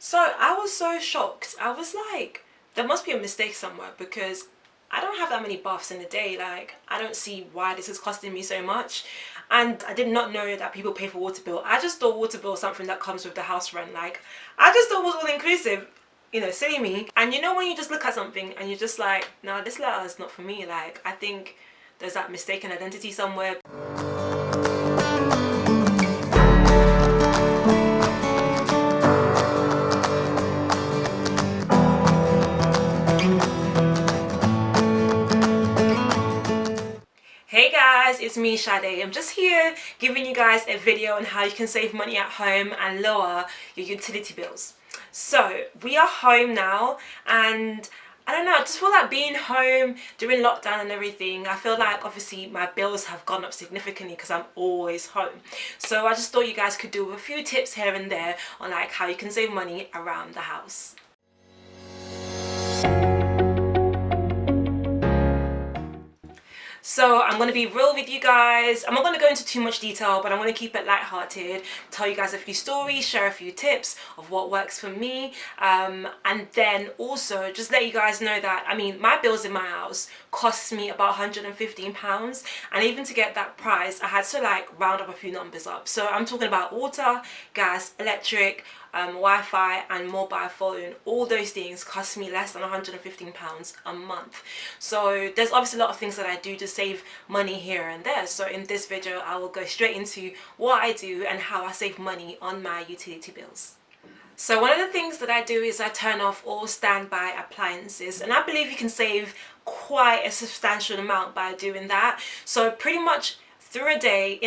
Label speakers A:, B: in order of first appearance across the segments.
A: So I was so shocked. I was like, there must be a mistake somewhere because I don't have that many baths in a day. Like, I don't see why this is costing me so much. And I did not know that people pay for water bill. I just thought water bill was something that comes with the house rent. Like, I just thought it was all inclusive. You know, silly me. And you know when you just look at something and you're just like, no, this letter is not for me. Like, I think there's that mistaken identity somewhere. Hey guys, it's me Sade. I'm just here giving you guys a video on how you can save money at home and lower your utility bills. So we are home now, and I don't know, I just feel like being home during lockdown and everything, I feel like obviously my bills have gone up significantly because I'm always home. So I just thought you guys could do a few tips here and there on like how you can save money around the house. So I'm going to be real with you guys. I'm not going to go into too much detail, but I'm going to keep it lighthearted, tell you guys a few stories, share a few tips of what works for me, and then also just let you guys know that, I mean, my bills in my house cost me about £115, and even to get that price, I had to like round up a few numbers up. So I'm talking about water, gas, electric, Wi-Fi and mobile phone. All those things cost me less than £115 a month. So there's obviously a lot of things that I do to save money here and there. So in this video I will go straight into what I do and how I save money on my utility bills. So one of the things that I do is I turn off all standby appliances, and I believe you can save quite a substantial amount by doing that. So pretty much through a day,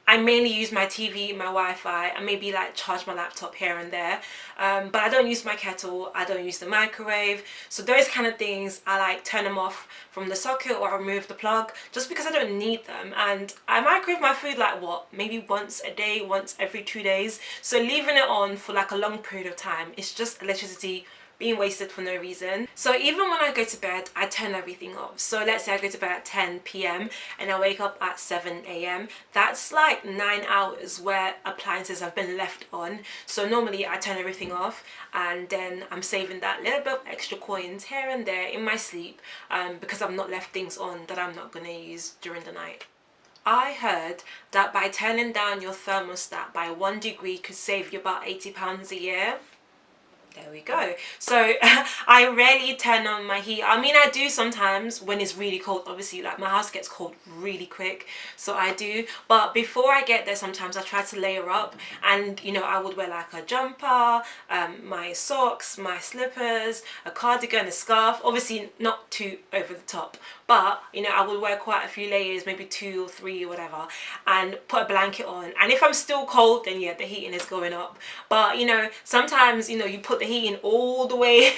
A: I mainly use my TV, my Wi-Fi, and maybe like charge my laptop here and there. But I don't use my kettle, I don't use the microwave. So those kind of things, I like turn them off from the socket or I remove the plug just because I don't need them. And I microwave my food like what, maybe once a day, once every 2 days. So leaving it on for like a long period of time, it's just electricity being wasted for no reason. So even when I go to bed, I turn everything off. So let's say I go to bed at 10 p.m. and I wake up at 7 a.m. That's like 9 hours where appliances have been left on. So normally I turn everything off, and then I'm saving that little bit of extra coins here and there in my sleep, because I've not left things on that I'm not going to use during the night. I heard that by turning down your thermostat by 1 degree could save you about £80 a year. There we go. So I rarely turn on my heat. I mean, I do sometimes when it's really cold. Obviously, like my house gets cold really quick, so I do. But before I get there, sometimes I try to layer up, and you know, I would wear like a jumper, my socks, my slippers, a cardigan, a scarf. Obviously not too over the top, but you know, I would wear quite a few layers, maybe 2 or 3 or whatever, and put a blanket on. And if I'm still cold, then yeah, the heating is going up. But you know, sometimes, you know, you put the heating all the way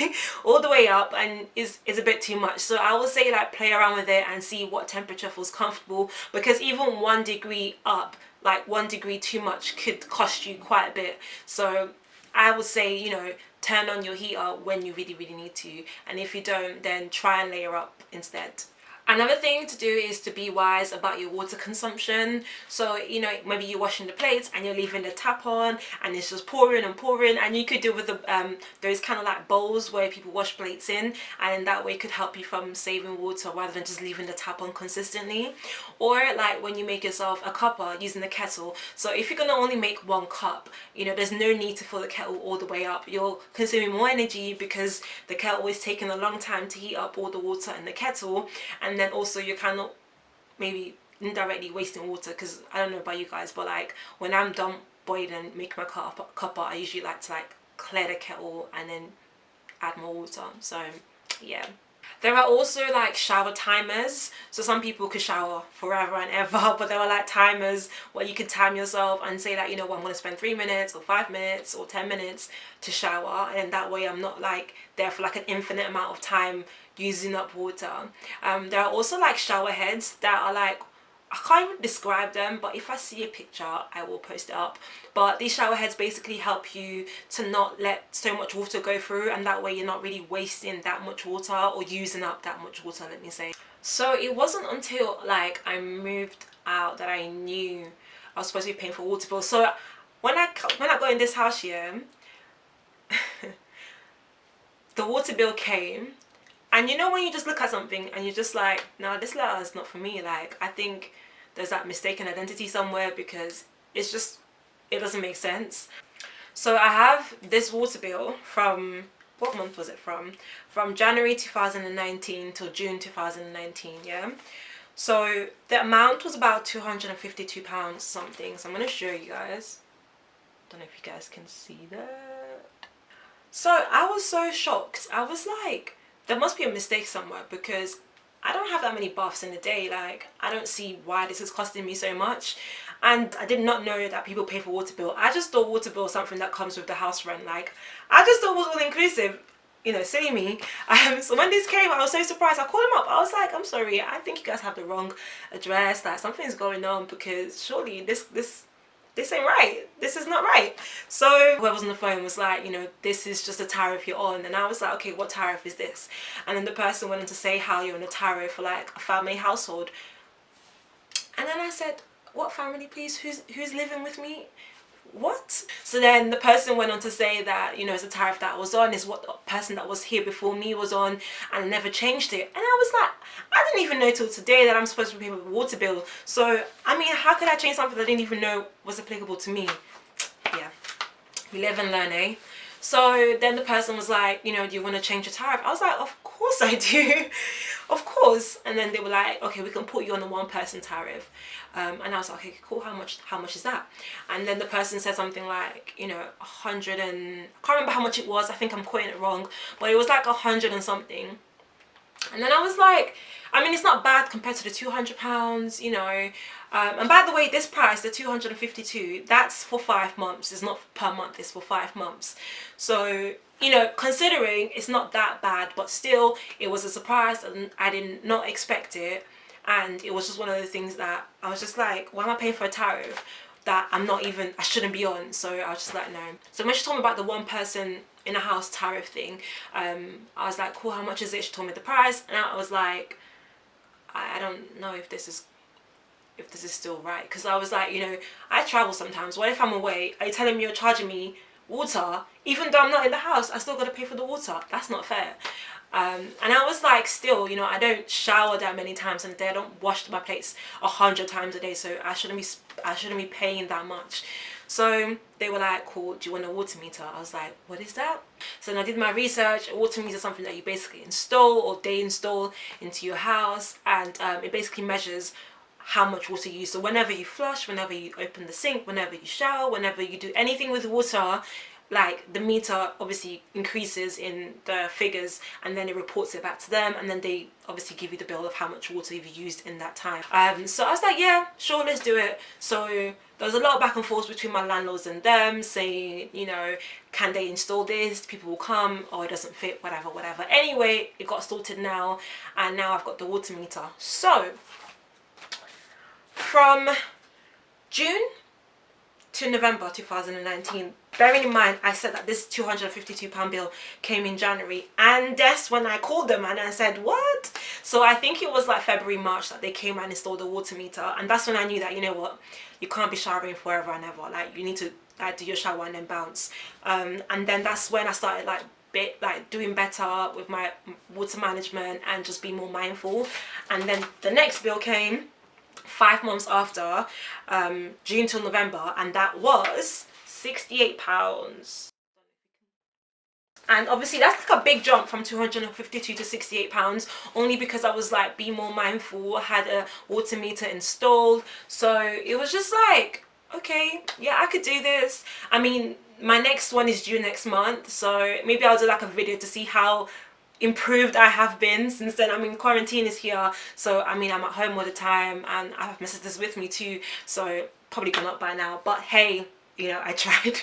A: all the way up and is a bit too much. So I would say like play around with it and see what temperature feels comfortable, because even 1 degree up, like 1 degree too much, could cost you quite a bit. So I would say, you know, turn on your heater when you really need to, and if you don't, then try and layer up instead. Another thing to do is to be wise about your water consumption. So, you know, maybe you're washing the plates and you're leaving the tap on and it's just pouring and pouring, and you could do with the those kind of like bowls where people wash plates in, and that way could help you from saving water rather than just leaving the tap on consistently. Or like when you make yourself a cuppa using the kettle. So if you're gonna only make 1 cup, you know, there's no need to fill the kettle all the way up. You're consuming more energy because the kettle is taking a long time to heat up all the water in the kettle, and then also you're kind of maybe indirectly wasting water, because I don't know about you guys, but like when I'm done boiling and making my cuppa, I usually like to like clear the kettle and then add more water. So yeah. There are also like shower timers. So some people could shower forever and ever, but there are like timers where you could time yourself and say that, you know what, I'm going to spend 3 minutes or 5 minutes or 10 minutes to shower, and that way I'm not like there for like an infinite amount of time using up water. There are also like shower heads that are like, I can't even describe them, but if I see a picture I will post it up. But these shower heads basically help you to not let so much water go through, and that way you're not really wasting that much water or using up that much water, let me say. So it wasn't until like I moved out that I knew I was supposed to be paying for water bills. So when I got in this house here, the water bill came, and you know when you just look at something and you're just like, no, this letter is not for me. Like, I think there's that mistaken identity somewhere, because it's just, it doesn't make sense. So I have this water bill from, what month was it from? From January 2019 till June 2019, yeah? So the amount was about £252 something. So I'm going to show you guys. Don't know if you guys can see that. So I was so shocked. I was like, there must be a mistake somewhere, because I don't have that many baths in a day. Like, I don't see why this is costing me so much. And I did not know that people pay for water bill. I just thought water bill is something that comes with the house rent. Like, I just thought it was all inclusive. You know, silly me. So when this came, I was so surprised. I called him up. I was like, I'm sorry, I think you guys have the wrong address. Like, something's going on, because surely this ain't right. This is not right. So whoever was on the phone was like, you know, this is just a tariff you're on. And I was like, okay, what tariff is this? And then the person went on to say how you're on a tariff for like a family household. And then I said, what family, please? Who's living with me? What? So then the person went on to say that, you know, it's a tariff that I was on, is what the person that was here before me was on, and I never changed it. And I was like, I didn't even know till today that I'm supposed to pay a water bill. So I mean, how could I change something I didn't even know was applicable to me? Yeah, you live and learn, eh? So then the person was like, you know, do you want to change your tariff? I was like, of course I do. Of course. And then they were like, okay, we can put you on a one person tariff. And I was like, okay, cool, how much is that? And then the person said something like, you know, 100 and, I can't remember how much it was, I think I'm quoting it wrong, but it was like 100 and something. And then I was like, I mean, it's not bad compared to the £200, you know. And by the way, this price, the 252, that's for 5 months. It's not per month, it's for 5 months. So, you know, considering it's not that bad, but still, it was a surprise and I did not expect it. And it was just one of the things that I was just like, why am I paying for a tariff that I shouldn't be on? So I was just like, no. So when she told me about the one person in a house tariff thing, I was like, cool, how much is it? She told me the price, and I was like, I don't know if this is still right, because I was like, you know, I travel sometimes. What if I'm away? Are you telling me you're charging me water even though I'm not in the house? I still got to pay for the water. That's not fair. And I was like, still, you know, I don't shower that many times in a day. I don't wash my plates 100 times a day, so I shouldn't be paying that much. So they were like, cool, do you want a water meter? I was like, what is that? So then I did my research. A water meter is something that you basically install, or they install into your house, and it basically measures how much water you use. So whenever you flush, whenever you open the sink, whenever you shower, whenever you do anything with water, like, the meter obviously increases in the figures, and then it reports it back to them, and then they obviously give you the bill of how much water you've used in that time. So I was like, yeah, sure, let's do it. So there was a lot of back and forth between my landlords and them, saying, you know, can they install this? People will come, or it doesn't fit, whatever. Anyway, it got sorted now, and now I've got the water meter. So from June to November 2019, bearing in mind I said that this £252 bill came in January, and that's when I called them and I said, what? So I think it was like February, March that they came and installed the water meter, and that's when I knew that, you know what, you can't be showering forever and ever. Like, you need to do your shower and then bounce. And then that's when I started doing better with my water management and just being more mindful. And then the next bill came 5 months after, June till November, and that was £68. And obviously that's like a big jump from 252 to £68, only because I was like being more mindful, had a water meter installed. So it was just like, okay, yeah, I could do this. I mean, my next one is due next month, so maybe I'll do like a video to see how improved I have been since then. I mean, quarantine is here, so I mean, I'm at home all the time, and I have my sisters with me too, so probably gone up by now, but hey, you know, I tried.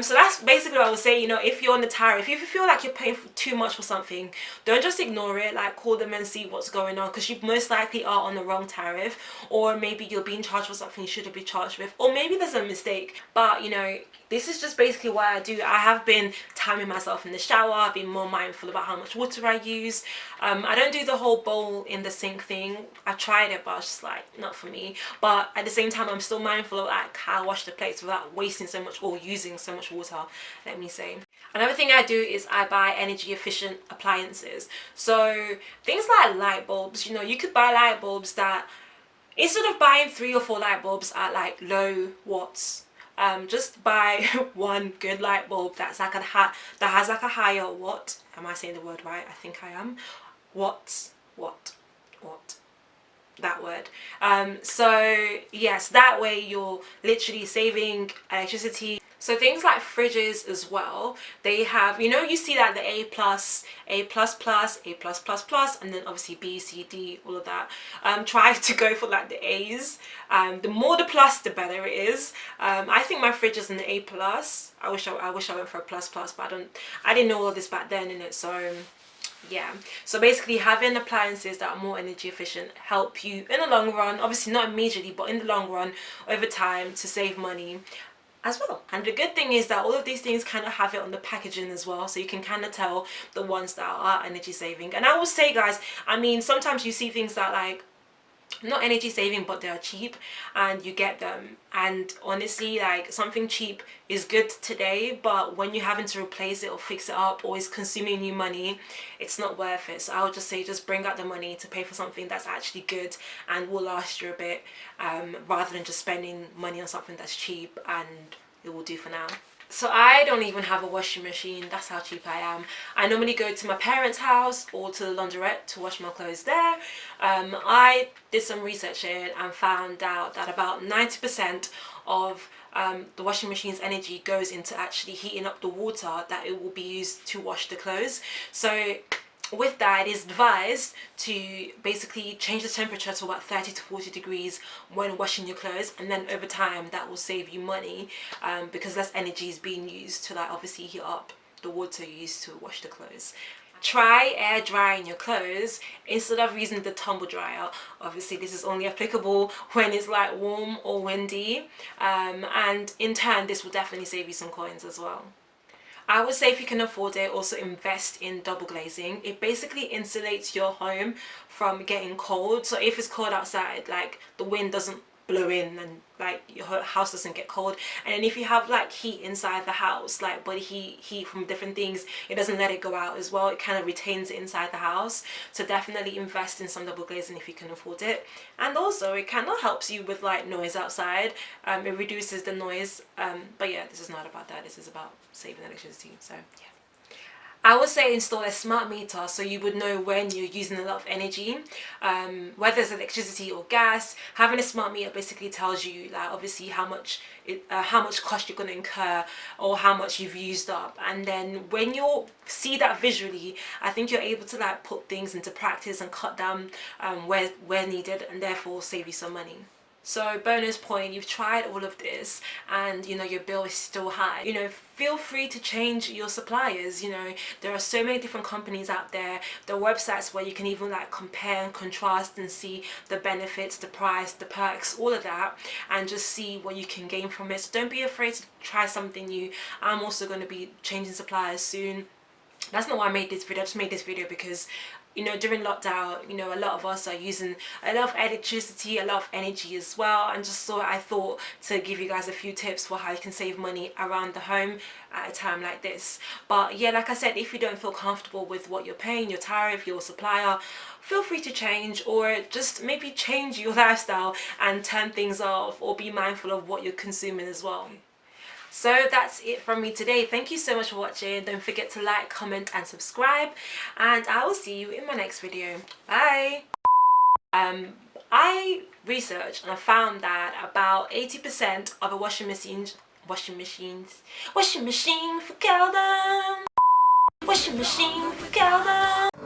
A: So that's basically what I would say. You know, if you're on the tariff, if you feel like you're paying too much for something, don't just ignore it. Like, call them and see what's going on, because you most likely are on the wrong tariff, or maybe you're being charged for something you shouldn't be charged with, or maybe there's a mistake. But you know, this is just basically what I do. I have been timing myself in the shower. I've been more mindful about how much water I use. I don't do the whole bowl in the sink thing. I tried it, but I was just like, not for me. But at the same time, I'm still mindful of like how I wash the plates without wasting so much or using so much water, let me say. Another thing I do is I buy energy efficient appliances. So things like light bulbs, you know, you could buy light bulbs that, instead of buying 3 or 4 light bulbs at like low watts, just buy one good light bulb that's like that has like a higher watt. Am I saying the word right? I think I am. Watts, watt, that word. So yes, that way you're literally saving electricity. So things like fridges as well, they have, you know, you see that the A+, A++, A+++, and then obviously B, C, D, all of that. Try to go for like the A's. The more the plus, the better it is. I think my fridge is an A+. I wish I went for a plus, but I didn't know all this back then in it, so yeah. So basically having appliances that are more energy efficient help you in the long run, obviously not immediately, but in the long run over time, to save money as well. And the good thing is that all of these things kind of have it on the packaging as well, so you can kind of tell the ones that are energy saving. And I will say, guys, I mean, sometimes you see things that like not energy saving but they are cheap and you get them, and honestly, like, something cheap is good today, but when you're having to replace it or fix it up or is consuming you money, it's not worth it. So I would just say, just bring out the money to pay for something that's actually good and will last you a bit, rather than just spending money on something that's cheap and it will do for now. So I don't even have a washing machine, that's how cheap I am. I normally go to my parents' house or to the laundrette to wash my clothes there. I did some research here and found out that about 90% of the washing machine's energy goes into actually heating up the water that it will be used to wash the clothes. So with that, it is advised to basically change the temperature to about 30 to 40 degrees when washing your clothes, and then over time that will save you money, because less energy is being used to like obviously heat up the water you use to wash the clothes. Try air drying your clothes instead of using the tumble dryer. Obviously this is only applicable when it's like warm or windy, and in turn this will definitely save you some coins as well. I would say if you can afford it, also invest in double glazing. It basically insulates your home from getting cold. So if it's cold outside, like the wind doesn't blow in and like your house doesn't get cold. And then if you have like heat inside the house, like body heat from different things, it doesn't let it go out as well. It kind of retains it inside the house. So definitely invest in some double glazing if you can afford it. And also it kind of helps you with like noise outside. It reduces the noise. But yeah, this is not about that. This is about saving electricity. So yeah. I would say install a smart meter so you would know when you're using a lot of energy, whether it's electricity or gas. Having a smart meter basically tells you like obviously how much cost you're going to incur or how much you've used up, and then when you see that visually, I think you're able to like put things into practice and cut down where needed, and therefore save you some money. So bonus point, you've tried all of this and you know your bill is still high, you know, feel free to change your suppliers. You know, there are so many different companies out there. There are websites where you can even like compare and contrast and see the benefits, the price, the perks, all of that, and just see what you can gain from it. So don't be afraid to try something new. I'm also going to be changing suppliers soon. That's not why I made this video. I just made this video because, you know, during lockdown, you know, a lot of us are using a lot of electricity, a lot of energy as well, and just so I thought to give you guys a few tips for how you can save money around the home at a time like this. But yeah, like I said, if you don't feel comfortable with what you're paying, your tariff, your supplier, feel free to change, or just maybe change your lifestyle and turn things off, or be mindful of what you're consuming as well. So that's it from me today. Thank you so much for watching. Don't forget to like, comment and subscribe, and I will see you in my next video. Bye. I researched and I found that about 80% of a washing machine for Calvin. Washing machine for Calvin.